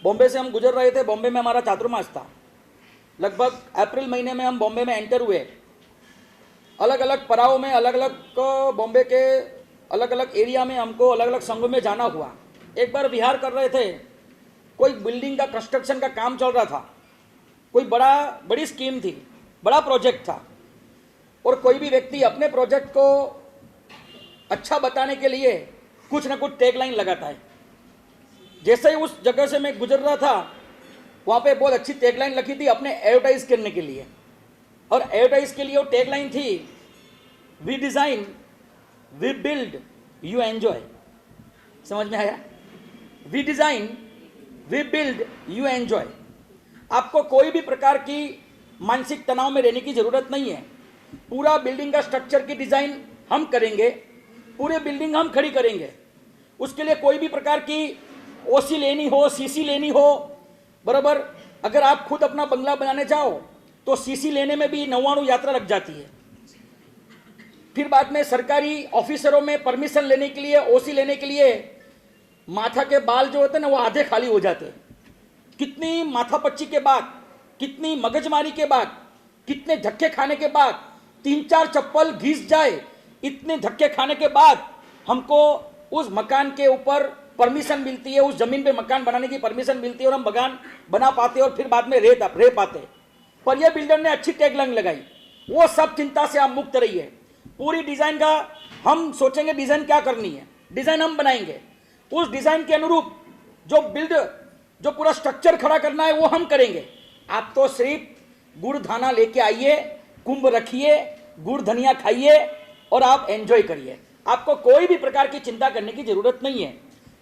बॉम्बे से हम गुजर रहे थे, बॉम्बे में हमारा चातुर्मास था। लगभग अप्रैल महीने में हम बॉम्बे में एंटर हुए। अलग अलग पड़ाव में, अलग अलग बॉम्बे के अलग अलग एरिया में हमको अलग अलग संघों में जाना हुआ। एक बार विहार कर रहे थे, कोई बिल्डिंग का कंस्ट्रक्शन का काम चल रहा था, कोई बड़ी स्कीम थी, बड़ा प्रोजेक्ट था, और कोई भी व्यक्ति अपने प्रोजेक्ट को अच्छा बताने के लिए कुछ ना कुछ टैगलाइन लगाता है। जैसे ही उस जगह से मैं गुजर रहा था, वहाँ पे बहुत अच्छी टैगलाइन लिखी थी अपने एडवर्टाइज करने के लिए, और एडवर्टाइज के लिए वो टैगलाइन थी, we design we build you enjoy. समझ में आया? We design we build you enjoy. आपको कोई भी प्रकार की मानसिक तनाव में रहने की ज़रूरत नहीं है। पूरा बिल्डिंग का स्ट्रक्चर की डिज़ाइन हम करेंगे, पूरे बिल्डिंग हम खड़ी करेंगे। उसके लिए कोई भी प्रकार की ओसी लेनी हो, सीसी लेनी हो, बराबर। अगर आप खुद अपना बंगला बनाने जाओ तो सीसी लेने में भी 99 यात्रा लग जाती है। फिर बाद में सरकारी ऑफिसरों में परमिशन लेने के लिए, ओसी लेने के लिए माथा के बाल जो होते हैं ना, वो आधे खाली हो जाते हैं। कितनी माथापच्ची के बाद, कितनी मगजमारी के बाद, कितने धक्के खाने के बाद, 3-4 चप्पल घिस जाए, इतने धक्के खाने के बाद हमको उस मकान के ऊपर परमिशन मिलती है, उस जमीन पे मकान बनाने की परमिशन मिलती है, और हम मकान बना पाते हैं और फिर बाद में रह पाते। पर ये बिल्डर ने अच्छी टैगलाइन लगाई, वो सब चिंता से आप मुक्त रहिए। पूरी डिजाइन का हम सोचेंगे डिजाइन क्या करनी है, डिजाइन हम बनाएंगे, उस डिजाइन के अनुरूप जो पूरा स्ट्रक्चर खड़ा करना है वो हम करेंगे। आप तो सिर्फ गुड़ धाना लेके आइए, कुंभ रखिए, गुड़ धनिया खाइए और आप एंजॉय करिए। आपको कोई भी प्रकार की चिंता करने की जरूरत नहीं है।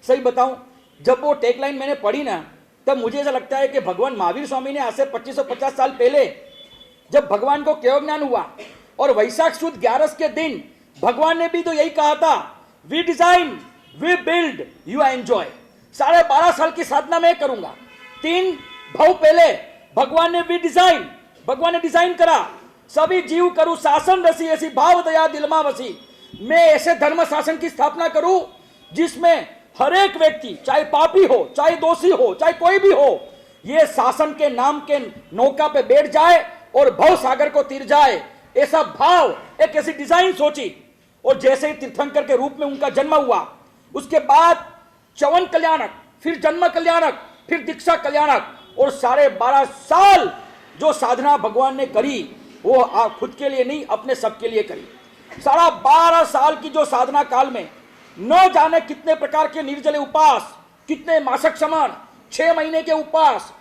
सही बताऊं, जब वो टैगलाइन मैंने पढ़ी ना, तब मुझे ऐसा लगता है कि भगवान महावीर स्वामी ने आज से 2550 साल पहले जब भगवान को केवल ज्ञान हुआ और वैशाख सुद 11 के दिन भगवान ने भी तो यही कहा था, we design we build you enjoy. 12.5 साल की साधना मैं करूंगा। 3 भाव पहले भगवान ने भगवान ने डिजाइन करा, सभी जीव करूं शासन रसी ऐसी भाव दया दिलमा वसी। मैं ऐसे धर्म शासन की स्थापना करूं जिसमें हर एक व्यक्ति, चाहे पापी हो, चाहे दोषी हो, चाहे कोई भी हो, ये शासन के नाम के नौका पे बैठ जाए और भव सागर को तीर जाए। ऐसा भाव, एक ऐसी डिजाइन सोची। और जैसे ही तीर्थंकर के रूप में उनका जन्म हुआ, उसके बाद चवन कल्याणक, फिर जन्म कल्याणक, फिर दीक्षा कल्याणक, और 12.5 साल जो साधना भगवान ने करी, वो खुद के लिए नहीं, अपने सबके लिए करी। 12.5 साल की जो साधना काल में न जाने कितने प्रकार के निर्जले उपास, कितने मासक समान, 6 महीने के उपास,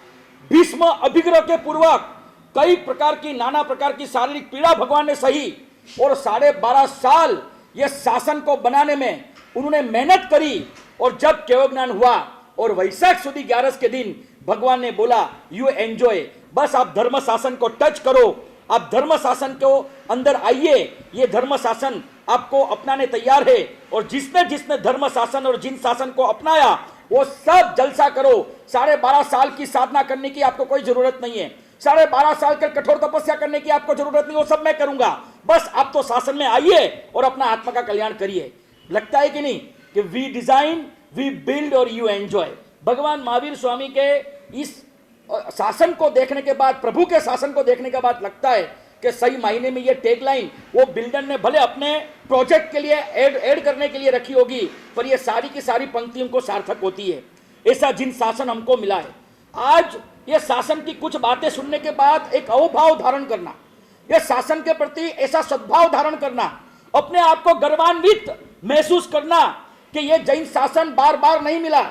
भीष्म अभिग्रह के पूर्वक कई प्रकार की, नाना प्रकार की शारीरिक पीड़ा भगवान ने सही, और 12.5 साल ये शासन को बनाने में उन्होंने मेहनत करी। और जब केवल ज्ञान हुआ और वैशाख सुदी 11 के दिन भगवान ने बोला, यू एंजॉय। बस आप धर्म शासन को टच करो, आप धर्म शासन को अंदर आइए, ये धर्म शासन आपको अपनाने तैयार है। और जिसने धर्म शासन और जिन शासन को अपनाया वो सब जलसा करो। 12.5 साल की साधना करने की आपको कोई जरूरत नहीं है, 12.5 साल के कठोर तपस्या करने की आपको जरूरत नहीं, वो सब मैं करूंगा। बस आप तो शासन में आइए और अपना आत्मा का कल्याण करिए। लगता है कि नहीं कि वी डिजाइन वी बिल्ड और यू एंजॉय। भगवान महावीर स्वामी के इस शासन को देखने के बाद, प्रभु के शासन को देखने के बाद लगता है कि सही मायने में ये टैगलाइन वो बिल्डर ने भले अपने प्रोजेक्ट के लिए ऐड करने के लिए रखी होगी, पर ये सारी की सारी पंक्तियों को सार्थक होती है। ऐसा जिन शासन हमको मिला है, आज ये शासन की कुछ बातें सुनने के बाद एक अहोभाव धारण करना, ये शासन के प्रति ऐसा सद्भाव धारण करना, अपने आप को गर्वान्वित महसूस करना कि ये जैन शासन बार बार नहीं मिला।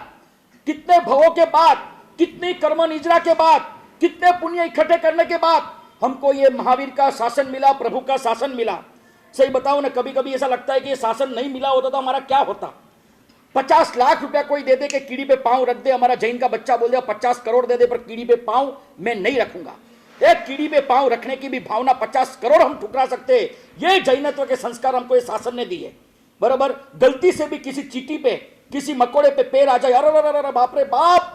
कितने भवों के बाद, कितनी कर्म निजरा के बाद, कितने पुण्य इकट्ठे करने के बाद हमको ये महावीर का शासन मिला, प्रभु का शासन मिला। सही बताओ ना, कभी कभी ऐसा लगता है कि ये शासन नहीं मिला होता तो हमारा क्या होता। 50 लाख रुपया कोई दे दे कि कीड़ी पे पांव रख दे, हमारा जैन का बच्चा बोल दे 50 करोड़ दे दे पर कीड़ी पे पांव मैं नहीं रखूंगा। एक कीड़ी पे पांव रखने की भी भावना 50 करोड़ हम ठुकरा सकते। ये जैनत्व के संस्कार हमको ये शासन ने दिए। बराबर, गलती से भी किसी चींटी पे, किसी मकोड़े पे पैर आ जाए, अरे बाप रे बाप,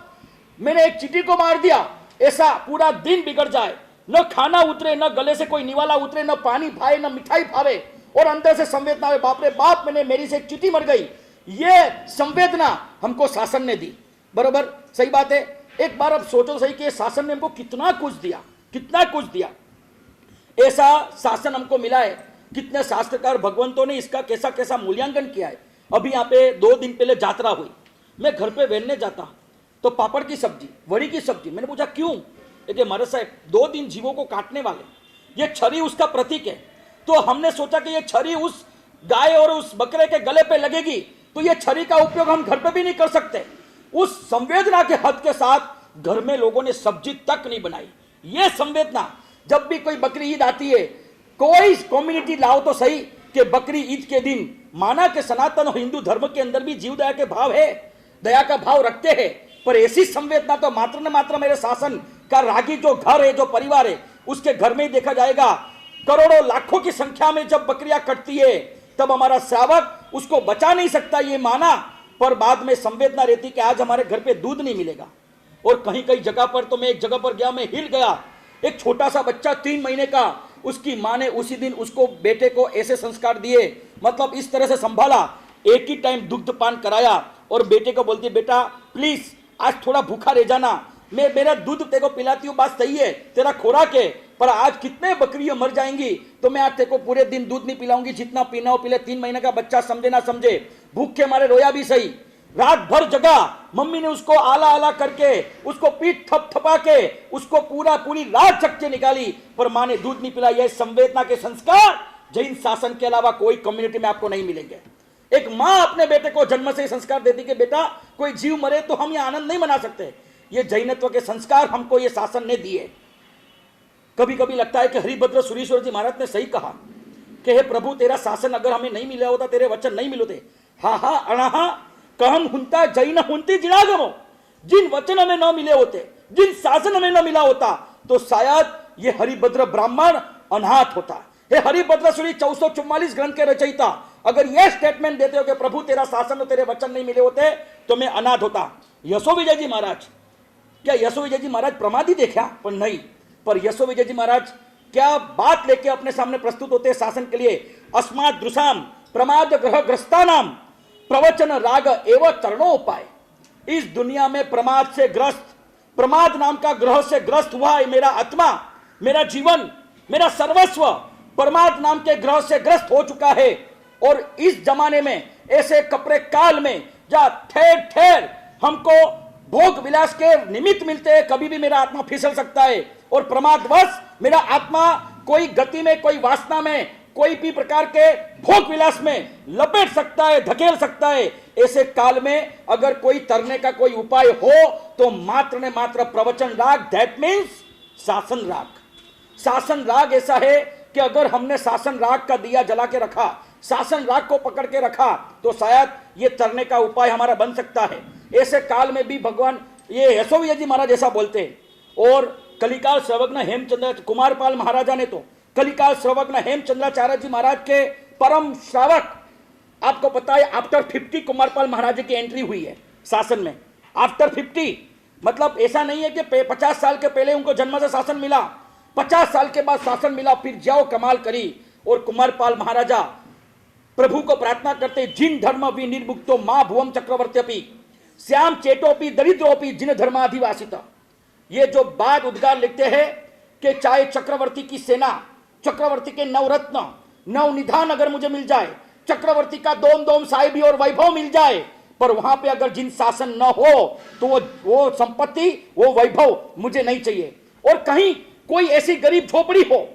मैंने एक चींटी को मार दिया, ऐसा पूरा दिन बिगड़ जाए, न खाना उतरे, न गले से कोई निवाला उतरे, न पानी भाए, न मिठाई भावे, और अंदर से संवेदना है, बाप रे बाप, मेरी से एक चींटी मर गई। ये संवेदना हमको शासन ने दी। बरोबर, सही बात है। एक बार अब सोचो सही कि शासन ने हमको कितना कुछ दिया, कितना कुछ दिया। ऐसा शासन हमको मिला है, कितने शास्त्रकार भगवंतों ने इसका कैसा कैसा मूल्यांकन किया है। अभी यहाँ पे 2 दिन पहले यात्रा हुई, मैं घर पे वेलने जाता तो पापड़ की सब्जी, वड़ी की सब्जी। मैंने पूछा क्यों? कि महाराज साहब 2 दिन जीवों को काटने वाले, ये छरी उसका प्रतीक है। तो हमने सोचा कि ये छरी उस गाय और उस बकरे के गले पे लगेगी तो ये छरी का उपयोग हम घर पे भी नहीं कर सकते। उस संवेदना के हद के साथ घर में लोगों ने सब्जी तक नहीं बनाई। ये संवेदना, जब भी कोई बकरी ईद आती है, कोई कम्युनिटी लाओ तो सही कि बकरी ईद के दिन माना कि सनातन और हिंदू धर्म के अंदर भी जीव दया के भाव है, दया का भाव रखते हैं, पर ऐसी संवेदना तो मात्र न मात्र मेरे शासन का रागी जो घर है, जो परिवार है, उसके घर में ही देखा जाएगा। करोड़ों लाखों की संख्या में जब बकरियां कटती है तब हमारा श्रावक उसको बचा नहीं सकता, ये माना, पर बाद में संवेदना रहती कि आज हमारे घर पे दूध नहीं मिलेगा। और कहीं कहीं जगह पर तो मैं एक जगह पर गया, मैं हिल गया। एक छोटा सा बच्चा 3 महीने का, उसकी माँ ने उसी दिन उसको, बेटे को ऐसे संस्कार दिए, मतलब इस तरह से संभाला, एक ही टाइम दुग्ध पान कराया और बेटे को बोलती बेटा प्लीज आज थोड़ा भूखा रह जाना, मैं मेरा दूध तेरे को पिलाती हूँ, बात सही है, तेरा खोराक है, पर आज कितने बकरियां मर जाएंगी तो मैं आज तेरे को पूरे दिन दूध नहीं पिलाऊंगी, जितना पीना हो पीले। 3 महीने का बच्चा समझे ना समझे, भूखे मारे रोया भी सही, रात भर जगा। मम्मी ने उसको आला आला करके, उसको पीठ थपथपा के, उसको पूरी रात जग के निकाली, पर माँ ने दूध नहीं पिलाया। यह संवेदना के संस्कार जैन शासन के अलावा कोई कम्युनिटी में आपको नहीं मिलेंगे। एक माँ अपने बेटे को जन्म से संस्कार देती कि बेटा कोई जीव मरे तो हम ये आनंद नहीं मना सकते। ये जैनत्व के संस्कार हमको ये शासन ने दिए। कभी कभी लगता है कि हरिभद्र सुरीश्वर जी महाराज ने सही कहा कि हे प्रभु तेरा शासन अगर हमें नहीं मिला होता, तेरे वचन नहीं मिलते, हा हा अणाहा कहम हुंता जैन हुंती जिनागमो, जिन वचन हमें न मिले होते, जिन शासन हमें न मिला होता तो शायद ये हरिभद्र ब्राह्मण अनाथ होता। हे हरिभद्र सुरी 444 ग्रंथ के रचयिता, अगर ये स्टेटमेंट देते हो कि प्रभु तेरा शासन और तेरे वचन नहीं मिले होते तो मैं अनाथ होता। यशो विजय जी महाराज, क्या यशो विजय जी महाराज प्रमादी देखा? पर नहीं, पर यशो विजय जी महाराज क्या बात लेके अपने सामने प्रस्तुत होते हैं शासन के लिए। अस्मात् दृशाम प्रमाद ग्रह ग्रस्तानाम प्रवचन राग एवं चरणोपाय। इस दुनिया में प्रमाद से ग्रस्त, प्रमाद नाम का ग्रह से ग्रस्त हुआ है मेरा आत्मा, मेरा जीवन, मेरा सर्वस्व प्रमाद नाम के ग्रह से ग्रस्त हो चुका है। और इस जमाने में, ऐसे कपड़े काल में जहां ठेर ठेर हमको भोग विलास के निमित्त मिलते हैं, कभी भी मेरा आत्मा फिसल सकता है और प्रमादवश मेरा आत्मा कोई गति में, कोई वासना में, कोई भी प्रकार के भोग विलास में लपेट सकता है, धकेल सकता है। ऐसे काल में अगर कोई तरने का कोई उपाय हो तो मात्र ने मात्र प्रवचन राग, दैट मीन्स शासन राग। शासन राग ऐसा है कि अगर हमने शासन राग का दिया जला के रखा, शासन राग को पकड़ के रखा तो शायद ये तरने का उपाय हमारा बन सकता है। ऐसे काल में भी भगवान ये यशो विजय जी महाराज ऐसा बोलते हैं। और कलिकाल श्रवज्ञ हेमचंद्र कुमारपाल महाराजा ने तो, कलिकाल श्रवज्ञ हेमचंद्राचार्य जी महाराज के परम श्रावक, आपको पता है आफ्टर 50 कुमारपाल महाराज की एंट्री हुई है शासन में। आफ्टर 50 मतलब ऐसा नहीं है कि 50 साल के पहले उनको जन्म से शासन मिला, 50 साल के बाद शासन मिला, फिर जाओ कमाल करी। और कुमारपाल महाराजा प्रभु को प्रार्थना करते, जिन धर्म विनिर्मुक्तो मां भुवम चक्रवर्त्यपि श्याम चेटोपि दरिद्रोपि जिन धर्माधिवासित। ये जो बात उद्गार लिखते हैं कि चाहे चक्रवर्ती की सेना, चक्रवर्ती के नवरत्न, नवनिधान अगर मुझे मिल जाए, चक्रवर्ती का दोम दोम साहिबी और वैभव मिल जाए, पर वहां पे अगर जिन शासन न हो तो वो संपत्ति, वो वैभव मुझे नहीं चाहिए। और कहीं कोई ऐसी गरीब झोपड़ी हो,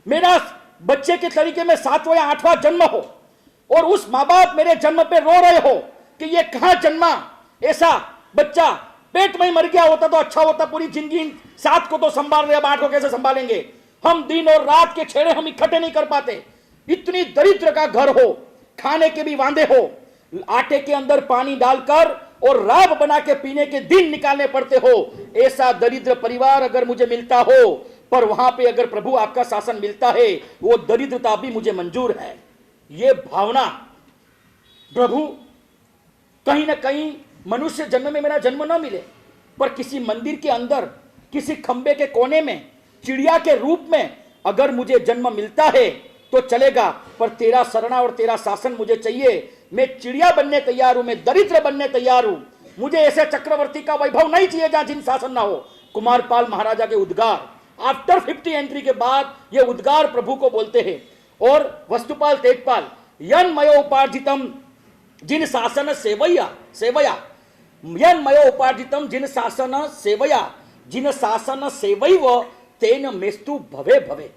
मेरा बच्चे के तरीके में 7वां या 8वां जन्म हो और उस माँ बाप मेरे जन्म पे रो रहे हो कि ये कहां जन्मा, ऐसा बच्चा पेट में ही मर गया होता तो अच्छा होता, पूरी जिंदगी 7 को तो संभाल रहे, अब 8 को कैसे संभालेंगे हम? दिन और रात के छेड़े हम इकट्ठे नहीं कर पाते। इतनी दरिद्र का घर हो, खाने के भी वांदे हो, आटे के अंदर पानी डालकर और राब बना के पीने के दिन निकालने पड़ते हो। ऐसा दरिद्र परिवार अगर मुझे मिलता हो, पर वहां पे अगर प्रभु आपका शासन मिलता है, वो दरिद्रता भी मुझे मंजूर है। ये भावना प्रभु, कहीं ना कहीं मनुष्य जन्म में मेरा जन्म ना मिले, पर किसी मंदिर के अंदर, किसी खंबे के कोने में, चिड़िया के रूप में अगर मुझे जन्म मिलता है तो चलेगा, पर तेरा शरणा और तेरा शासन मुझे चाहिए। मैं चिड़िया बनने तैयार हूं, मैं दरिद्र बनने तैयार हूं, मुझे ऐसे चक्रवर्ती का वैभव नहीं चाहिए जहां जिन शासन ना हो। कुमारपाल महाराजा के उद्गार आफ्टर 50 एंट्री के बाद ये उद्गार प्रभु को बोलते हैं। और वस्तुपाल तेजपाल यन्मयो उपार्जितम जिन शासन सेवया सेवया यन्मयो उपार्जितम जिन शासन सेवया जिन शासन सेवैव तेन मेस्तु भवे भवे।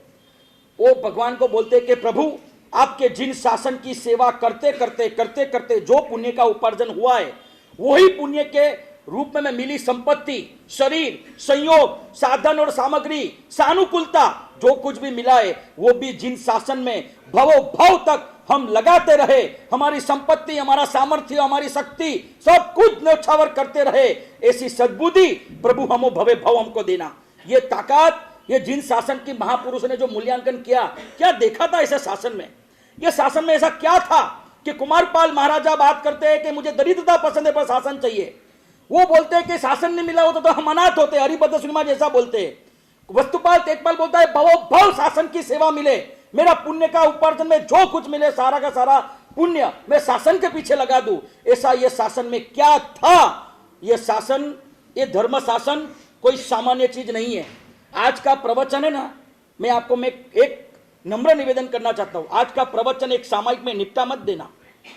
वो भगवान को बोलते कि प्रभु आपके जिन शासन की सेवा करते करते जो पुण्य का उपार्जन हुआ है, वही पुण्य के रूप में मिली संपत्ति, शरीर, संयोग, साधन और सामग्री, सानुकूलता, जो कुछ भी मिला है वो भी जिन शासन में भवो भव तक हम लगाते रहे, हमारी संपत्ति, हमारा सामर्थ्य, हमारी शक्ति सब कुछ न्यौछावर करते रहे, ऐसी सद्बुद्धि प्रभु हमो भवे भव हमको देना। ये ताकत, ये जिन शासन की महापुरुष ने जो मूल्यांकन किया, क्या देखा था ऐसे शासन में? ये शासन में ऐसा क्या था कि कुमारपाल महाराजा बात करते हैं कि मुझे दरिद्रता पसंद है पर शासन चाहिए। वो बोलते हैं कि शासन नहीं मिला होता तो हम अनाथ होते, हरिभद्र सिनेमा जैसा बोलते हैं। वस्तुपाल तेजपाल बोलता है भवो भव शासन की सेवा मिले, मेरा पुण्य का उपार्जन में जो कुछ मिले सारा का सारा पुण्य मैं शासन के पीछे लगा दूं। ऐसा ये शासन में क्या था? ये शासन, ये धर्म शासन कोई सामान्य चीज नहीं है। आज का प्रवचन है ना, मैं आपको एक नम्र निवेदन करना चाहता हूं। आज का प्रवचन एक सामायिक में निपटा मत देना,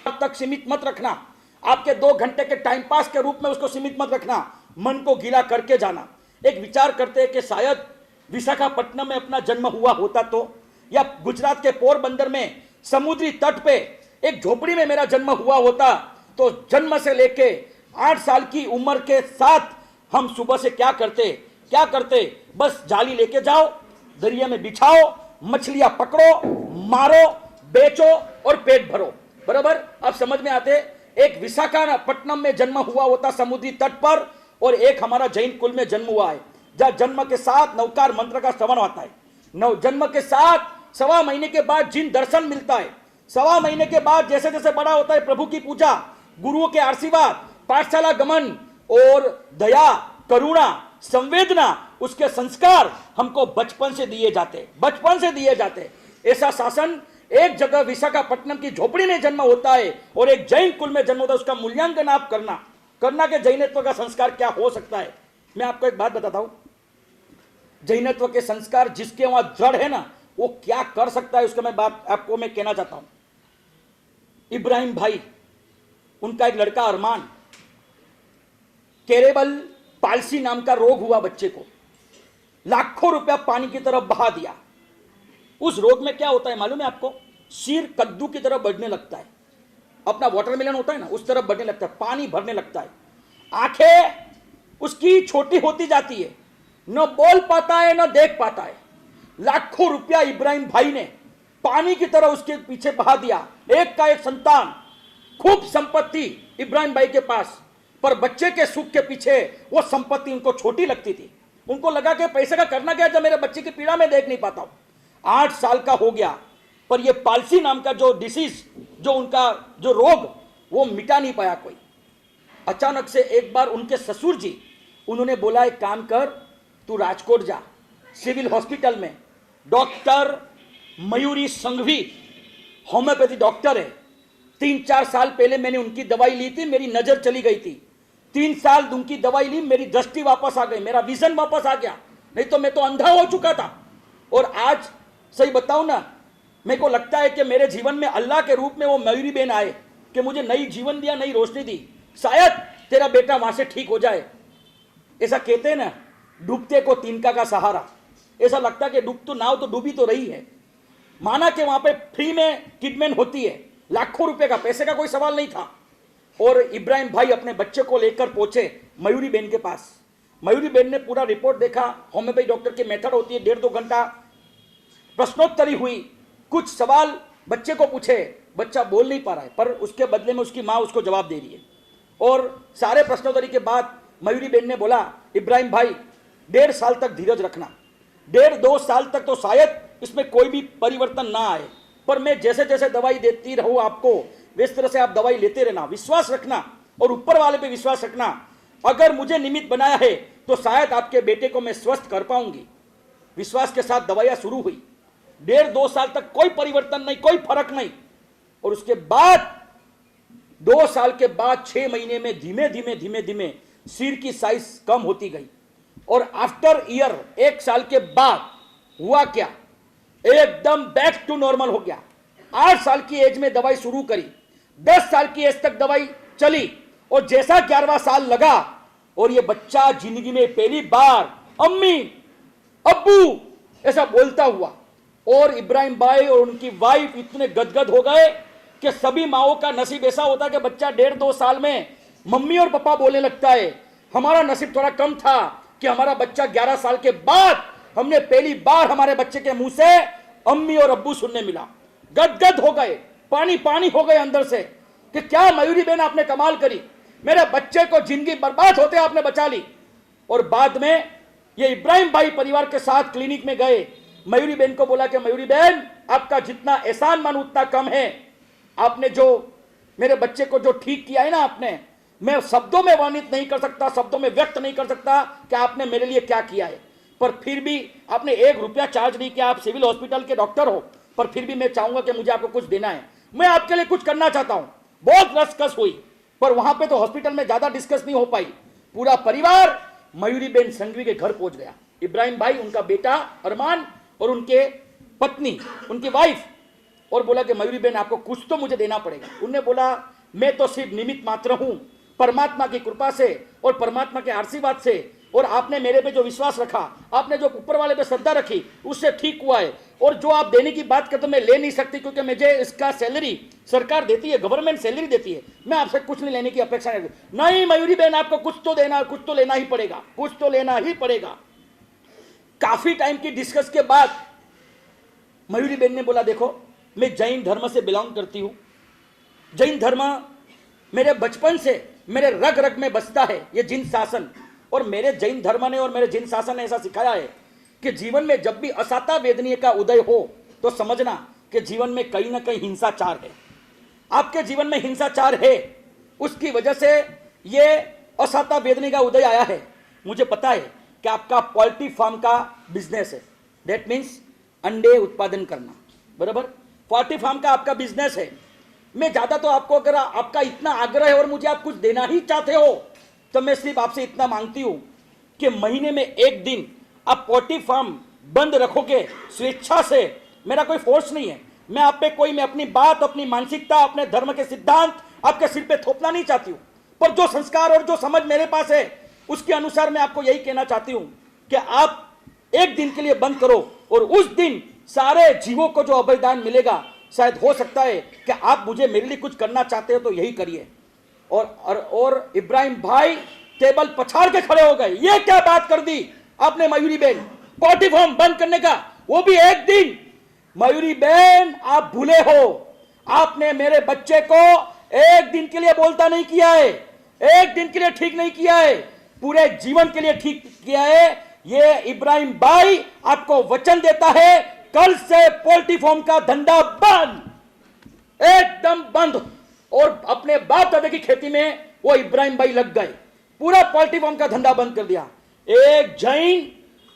अब तक सीमित मत रखना, आपके 2 घंटे के टाइम पास के रूप में उसको सीमित मत रखना, मन को गीला करके जाना। एक विचार करते हैं कि शायद विशाखापट्टनम में अपना जन्म हुआ होता तो, या गुजरात के पोरबंदर में समुद्री तट पे एक झोपड़ी में मेरा जन्म हुआ होता तो जन्म से लेके 8 साल की उम्र के साथ हम सुबह से क्या करते, बस जाली लेके जाओ, दरिया में बिछाओ, मछलियां पकड़ो, मारो, बेचो और पेट भरो। बराबर? अब समझ में आते। एक विशाखापट्टनम में जन्म हुआ होता समुद्री तट पर, और एक हमारा जैन कुल में जन्म हुआ है जहां जन्म के साथ नवकार मंत्र का श्रवण होता है। जन्म के साथ 1.25 महीने के बाद जिन दर्शन मिलता है, 1.25 महीने के बाद जैसे जैसे बड़ा होता है, प्रभु की पूजा, गुरुओं के आशीर्वाद, पाठशाला गमन और दया, करुणा, संवेदना, उसके संस्कार हमको बचपन से दिए जाते। ऐसा शासन एक जगह विशाखापट्टनम की झोपड़ी में जन्म होता है और एक जैन कुल में जन्म होता है। उसका मूल्यांकन आप करना के जैनत्व का संस्कार क्या हो सकता है। मैं आपको एक बात बताता हूं, जैनत्व के संस्कार जिसके वहां दृढ़ है ना, वो क्या कर सकता है उसका मैं बात आपको मैं कहना चाहता हूं। इब्राहिम भाई, उनका एक लड़का अरमान, केरेबल पालसी नाम का रोग हुआ बच्चे को, लाखों रुपया पानी की तरफ बहा दिया। उस रोग में क्या होता है मालूम है आपको? सिर कद्दू की तरफ बढ़ने लगता है, अपना वाटरमेलन होता है ना उस तरफ बढ़ने लगता है, पानी भरने लगता है, आंखें उसकी छोटी होती जाती है, न बोल पाता है न देख पाता है। लाखों रुपया इब्राहिम भाई ने पानी की तरह उसके पीछे बहा दिया। एक का एक संतान, खूब संपत्ति इब्राहिम भाई के पास, पर बच्चे के सुख के पीछे वो संपत्ति उनको छोटी लगती थी। उनको लगा कि पैसे का करना क्या जब मेरे बच्चे की पीड़ा में देख नहीं पाता हूं। 8 साल का हो गया, पर ये पालसी नाम का जो डिसीज, जो उनका जो रोग, वो मिटा नहीं पाया कोई। अचानक से एक बार उनके ससुर जी, उन्होंने बोला एक काम कर, तू राजकोट जा, सिविल हॉस्पिटल में doctor Mayuri Sanghvi homeopathy doctor है। 3-4 साल पहले मैंने उनकी दवाई ली थी, मेरी नजर चली गई थी। 3 साल उनकी दवाई ली, मेरी दृष्टि वापस आ गई, मेरा विजन वापस आ गया, नहीं तो मैं तो अंधा हो चुका था। और आज सही बताऊं ना, मेरे को लगता है कि मेरे जीवन में अल्लाह के रूप में वो मयूरी बहन आए कि मुझे नई जीवन दिया, नई रोशनी दी। शायद तेरा बेटा वहां से ठीक हो जाए। ऐसा कहते हैं ना, डूबते को तिनका का सहारा। ऐसा लगता है कि डूब तो नाव तो डूबी तो रही है। माना कि वहां पे फ्री में ट्रीटमेंट होती है, लाखों रुपए का, पैसे का कोई सवाल नहीं था। और इब्राहिम भाई अपने बच्चे को लेकर पहुंचे मयूरी बेन के पास। मयूरी बेन ने पूरा रिपोर्ट देखा, होम्योपैथी डॉक्टर की मेथड होती है, 1.5-2 घंटा प्रश्नोत्तरी हुई, कुछ सवाल बच्चे को पूछे, बच्चा बोल नहीं पा रहा है, पर उसके बदले में उसकी माँ उसको जवाब दे रही है। और सारे प्रश्नोत्तरी के बाद मयूरी बेन ने बोला, इब्राहिम भाई 1.5 साल तक धीरज रखना, 1.5-2 साल तक तो शायद इसमें कोई भी परिवर्तन ना आए, पर मैं जैसे जैसे दवाई देती रहूं आपको, इस तरह से आप दवाई लेते रहना, विश्वास रखना और ऊपर वाले पे विश्वास रखना। अगर मुझे निमित्त बनाया है तो शायद आपके बेटे को मैं स्वस्थ कर पाऊंगी। विश्वास के साथ दवाइयां शुरू हुई। 1.5-2 साल तक कोई परिवर्तन नहीं, कोई फर्क नहीं। और उसके बाद 2 साल के बाद 6 महीने में धीमे धीमे धीमे धीमे सिर की साइज कम होती गई। और आफ्टर ईयर 1 साल के बाद हुआ क्या, एकदम बैक टू नॉर्मल हो गया। 8 साल की एज में दवाई शुरू करी, 10 साल की एज तक दवाई चली, और जैसा 11वां साल लगा और ये बच्चा जिंदगी में पहली बार अम्मी अब्बू ऐसा बोलता हुआ, और इब्राहिम भाई और उनकी वाइफ इतने गदगद हो गए कि सभी माओं का नसीब ऐसा होता है कि बच्चा 1.5-2 साल में मम्मी और पापा बोलने लगता है। हमारा नसीब थोड़ा कम था कि हमारा बच्चा 11 साल के बाद हमने पहली बार हमारे बच्चे के मुंह से अम्मी और अब्बू सुनने मिला। गदगद हो गए, पानी पानी हो गए अंदर से कि क्या मयूरी बहन आपने कमाल करी, मेरे बच्चे को जिंदगी बर्बाद होते आपने बचा ली। और बाद में ये इब्राहिम भाई परिवार के साथ क्लिनिक में गए, मयूरी बहन को बोला कि मयूरी बहन आपका जितना एहसान मन उतना कम है, आपने जो मेरे बच्चे को जो ठीक किया है ना आपने, मैं शब्दों में वर्णित नहीं कर सकता, शब्दों में व्यक्त नहीं कर सकता कि आपने मेरे लिए क्या किया है। पर फिर भी आपने 1 रुपया चार्ज नहीं किया, आप सिविल हॉस्पिटल के डॉक्टर हो, पर फिर भी मैं चाहूंगा कि मुझे आपको कुछ देना है, मैं आपके लिए कुछ करना चाहता हूं। बहुत रसकस हुई, पर वहां पे तो हॉस्पिटल में ज्यादा डिस्कस नहीं हो पाई। पूरा परिवार मयूरी बेन संघवी के घर पहुंच गया, इब्राहिम भाई, उनका बेटा अरमान और उनके पत्नी, उनकी वाइफ, और बोला कि मयूरी बेन आपको कुछ तो मुझे देना पड़ेगा। उनने बोला मैं तो सिर्फ निमित्त मात्र हूं, परमात्मा की कृपा से और परमात्मा के आशीर्वाद से, और आपने मेरे पे जो विश्वास रखा, आपने जो ऊपर वाले पे श्रद्धा रखी, उससे ठीक हुआ है। और जो आप देने की बात करते मैं ले नहीं सकती, क्योंकि मुझे इसका सैलरी सरकार देती है, गवर्नमेंट सैलरी देती है, मैं आपसे कुछ नहीं लेने की अपेक्षा नहीं। मयूरी बहन आपको कुछ तो देना, कुछ तो लेना ही पड़ेगा, कुछ तो लेना ही पड़ेगा। काफी टाइम की डिस्कस के बाद मयूरी बहन ने बोला देखो मैं जैन धर्म से बिलोंग करती हूं, जैन धर्म मेरे बचपन से मेरे रग रग में बसता है, ये जिन शासन, और मेरे जैन धर्म ने और मेरे जिन शासन ने ऐसा सिखाया है कि जीवन में जब भी असाता वेदनीय का उदय हो तो समझना कि जीवन में कहीं ना कहीं हिंसाचार है। आपके जीवन में हिंसाचार है, उसकी वजह से ये असाता वेदनी का उदय आया है। मुझे पता है कि आपका पोल्ट्री फार्म का बिजनेस है, दैट मीन्स अंडे उत्पादन करना, बराबर, पोल्ट्री फार्म का आपका बिजनेस है। मैं ज्यादा तो आपको, अगर आपका इतना आग्रह है और मुझे आप कुछ देना ही चाहते हो, तो मैं सिर्फ आपसे इतना मांगती हूं कि महीने में 1 दिन आप पोल्ट्री फार्म बंद रखोगे स्वेच्छा से, मेरा कोई फोर्स नहीं है, मैं आप पे कोई, मैं अपनी बात, अपनी मानसिकता, अपने धर्म के सिद्धांत आपके सिर पे थोपना नहीं चाहती हूं, पर जो संस्कार और जो समझ मेरे पास है उसके अनुसार मैं आपको यही कहना चाहती हूं कि आप 1 दिन के लिए बंद करो, और उस दिन सारे जीवों को जो अभयदान मिलेगा, शायद हो सकता है कि आप मुझे, मेरे लिए कुछ करना चाहते हो तो यही करिए। और इब्राहिम भाई टेबल पछाड़ के खड़े हो गए, ये क्या बात कर दी आपने मयूरी बहन, पोल्ट्री फार्म बंद करने का, वो भी 1 दिन। मयूरी बहन आप भूले हो, आपने मेरे बच्चे को 1 दिन के लिए बोलता नहीं किया है, 1 दिन के लिए ठीक नहीं किया है, पूरे जीवन के लिए ठीक किया है। ये इब्राहिम भाई आपको वचन देता है, कल से पोल्ट्री फार्म का धंधा बंद, एकदम बंद। और अपने बाप दादा की खेती में वो इब्राहिम भाई लग गए, पूरा पोल्ट्री फार्म का धंधा बंद कर दिया। एक जैन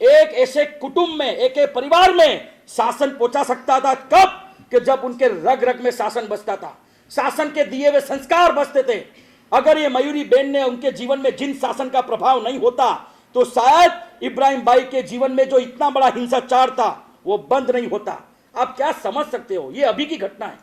एक ऐसे कुटुंब में, एक परिवार में शासन पहुंचा सकता था कब, कि जब उनके रग रग में शासन बसता था, शासन के दिए हुए संस्कार बसते थे। अगर ये मयूरी बेन ने, उनके जीवन में जिन शासन का प्रभाव नहीं होता, तो शायद इब्राहिम भाई के जीवन में जो इतना बड़ा हिंसाचार था वो बंद नहीं होता। आप क्या समझ सकते हो, ये अभी की घटना है।